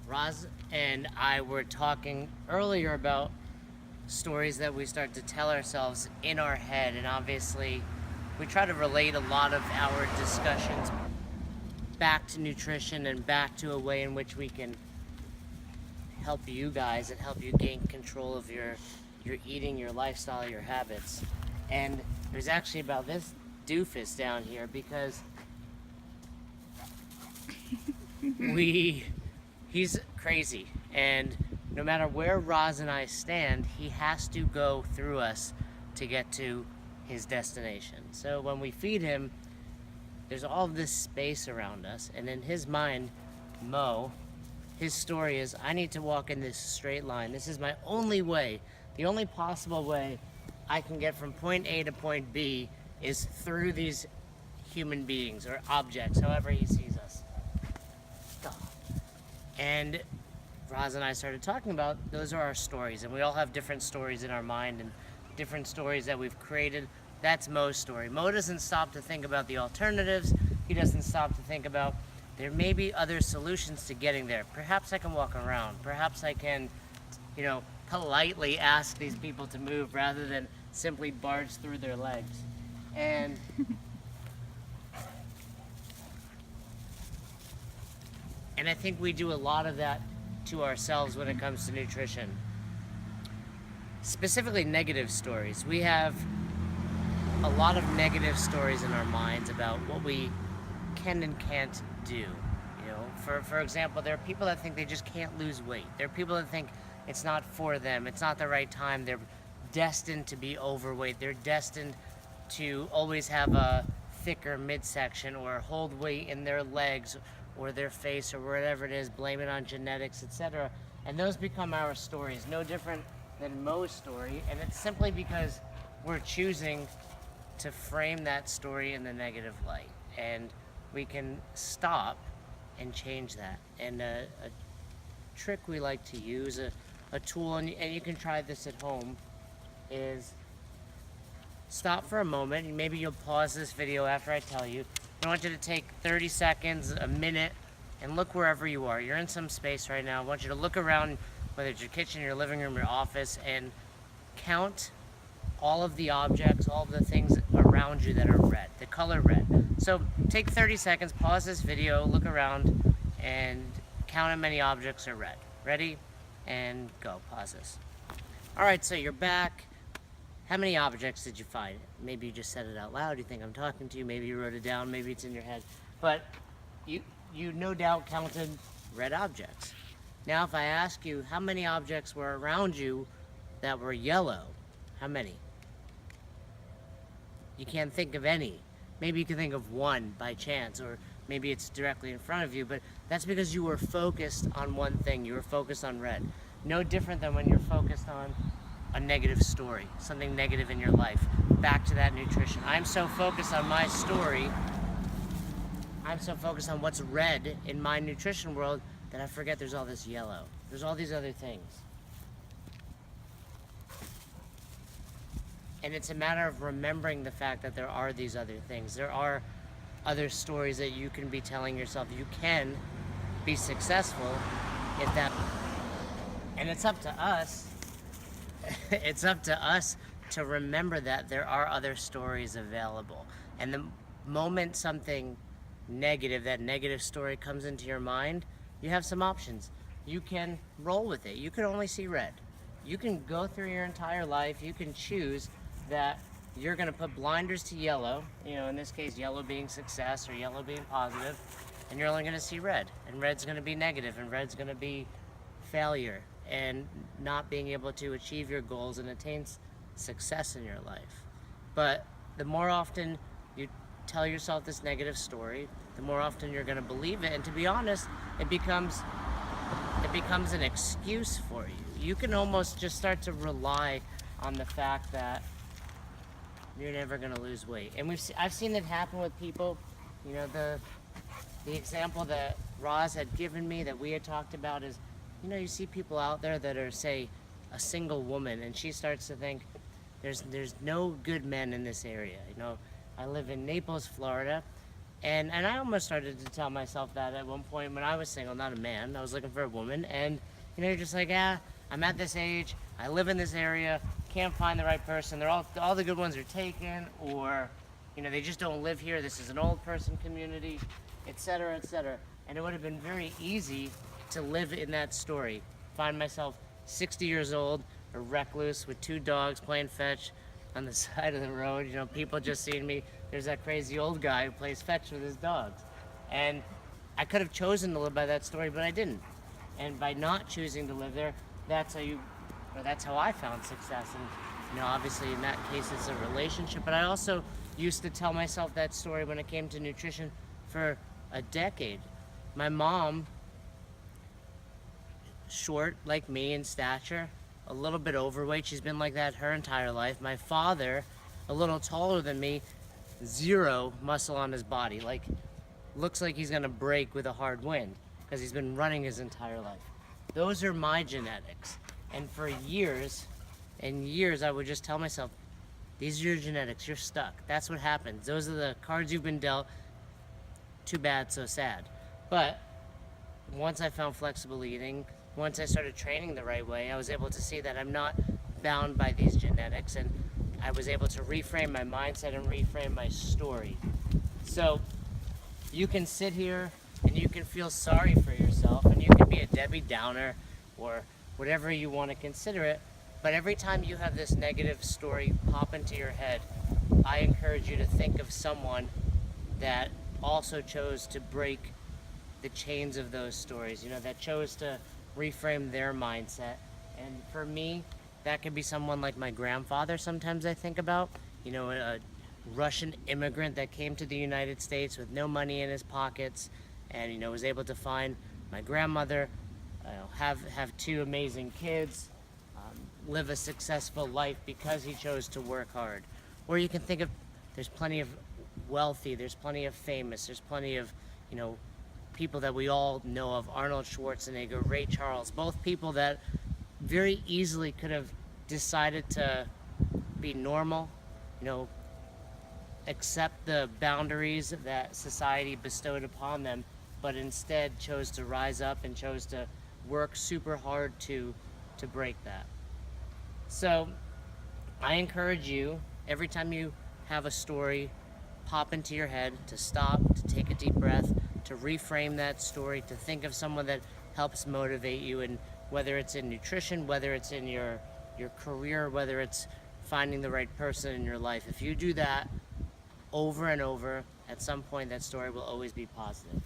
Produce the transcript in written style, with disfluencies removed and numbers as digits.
Roz and I were talking earlier about stories that we start to tell ourselves in our head, and obviously, we try to relate a lot of our discussions back to nutrition and back to a way in which we can help you guys and help you gain control of your eating, your lifestyle, your habits. And it was actually about this doofus down here because we he's crazy, and no matter where Roz and I stand, he has to go through us to get to his destination. So when we feed him, there's all this space around us, and in his mind, Mo, his story is, I need to walk in this straight line. This is my only way. The only possible way I can get from point A to point B is through these human beings or objects, however he sees us. And Roz and I started talking about those are our stories, and we all have different stories in our mind and different stories that we've created. That's Mo's story. Mo doesn't stop to think about the alternatives. He doesn't stop to think about there may be other solutions to getting there. Perhaps I can walk around. Perhaps I can, politely ask these people to move rather than simply barge through their legs. And I think we do a lot of that to ourselves when it comes to nutrition. Specifically negative stories. We have a lot of negative stories in our minds about what we can and can't do. For example, there are people that think they just can't lose weight. There are people that think it's not for them, it's not the right time, they're destined to be overweight, they're destined to always have a thicker midsection or hold weight in their legs or their face or whatever it is, blame it on genetics, etc. And those become our stories, no different than Mo's story, and it's simply because we're choosing to frame that story in the negative light. And we can stop and change that. And a trick we like to use, a tool, and you can try this at home, is stop for a moment, and maybe you'll pause this video after I tell you. I want you to take 30 seconds, a minute, and look wherever you are. You're in some space right now. I want you to look around, whether it's your kitchen, your living room, your office, and count all of the objects, all of the things around you that are red, the color red. So take 30 seconds, pause this video, look around, and count how many objects are red. Ready? And go. Pause this. All right, so you're back. How many objects did you find? Maybe you just said it out loud. You think I'm talking to you. Maybe you wrote it down. Maybe it's in your head. But you no doubt counted red objects. Now, if I ask you how many objects were around you that were yellow, how many? You can't think of any. Maybe you can think of one by chance, or maybe it's directly in front of you, but that's because you were focused on one thing. You were focused on red. No different than when you're focused on a negative story, something negative in your life. Back to that nutrition. I'm so focused on my story, I'm so focused on what's red in my nutrition world that I forget there's all this yellow. There's all these other things. And it's a matter of remembering the fact that there are these other things. There are other stories that you can be telling yourself. You can be successful if that... And it's up to us. It's up to us to remember that there are other stories available. And the moment something negative, that negative story comes into your mind, you have some options. You can roll with it. You can only see red. You can go through your entire life. You can choose that you're going to put blinders to yellow, in this case yellow being success or yellow being positive, and you're only going to see red, and red's going to be negative, and red's going to be failure and not being able to achieve your goals and attain success in your life. But the more often you tell yourself this negative story, the more often you're going to believe it, and to be honest, it becomes an excuse for you. You can almost just start to rely on the fact that you're never going to lose weight. And I've seen it happen with people. The example that Roz had given me, that we had talked about, is, you see people out there that are, say, a single woman, and she starts to think, there's no good men in this area. I live in Naples, Florida, And I almost started to tell myself that at one point when I was single, not a man. I was looking for a woman, and you're just like, I'm at this age, I live in this area, can't find the right person. They're all the good ones are taken, or they just don't live here. This is an old person community, etc., etc. And it would have been very easy to live in that story. Find myself 60 years old, a recluse with 2 dogs playing fetch on the side of the road. People just seeing me. There's that crazy old guy who plays fetch with his dogs. And I could have chosen to live by that story, but I didn't. And by not choosing to live there, that's how I found success. And obviously in that case it's a relationship. But I also used to tell myself that story when it came to nutrition for a decade. My mom, short like me in stature, a little bit overweight. She's been like that her entire life. My father, a little taller than me, 0 muscle on his body. Like, looks like he's gonna break with a hard wind because he's been running his entire life. Those are my genetics. And for years and years, I would just tell myself, these are your genetics, you're stuck. That's what happens. Those are the cards you've been dealt. Too bad, so sad. But once I found flexible eating, once I started training the right way, I was able to see that I'm not bound by these genetics, and I was able to reframe my mindset and reframe my story. So you can sit here and you can feel sorry for yourself, and you can be a Debbie Downer or whatever you want to consider it, but every time you have this negative story pop into your head, I encourage you to think of someone that also chose to break the chains of those stories, that chose to reframe their mindset. And for me, that could be someone like my grandfather. Sometimes I think about, a Russian immigrant that came to the United States with no money in his pockets, and was able to find my grandmother, have 2 amazing kids, live a successful life because he chose to work hard. Or you can think of, there's plenty of wealthy, there's plenty of famous, there's plenty of people that we all know of, Arnold Schwarzenegger, Ray Charles, both people that very easily could have decided to be normal, accept the boundaries that society bestowed upon them, but instead chose to rise up and chose to work super hard to break that. So I encourage you, every time you have a story pop into your head, to stop, to take a deep breath, to reframe that story, to think of someone that helps motivate you, and whether it's in nutrition, whether it's in your career, whether it's finding the right person in your life. If you do that over and over, at some point that story will always be positive.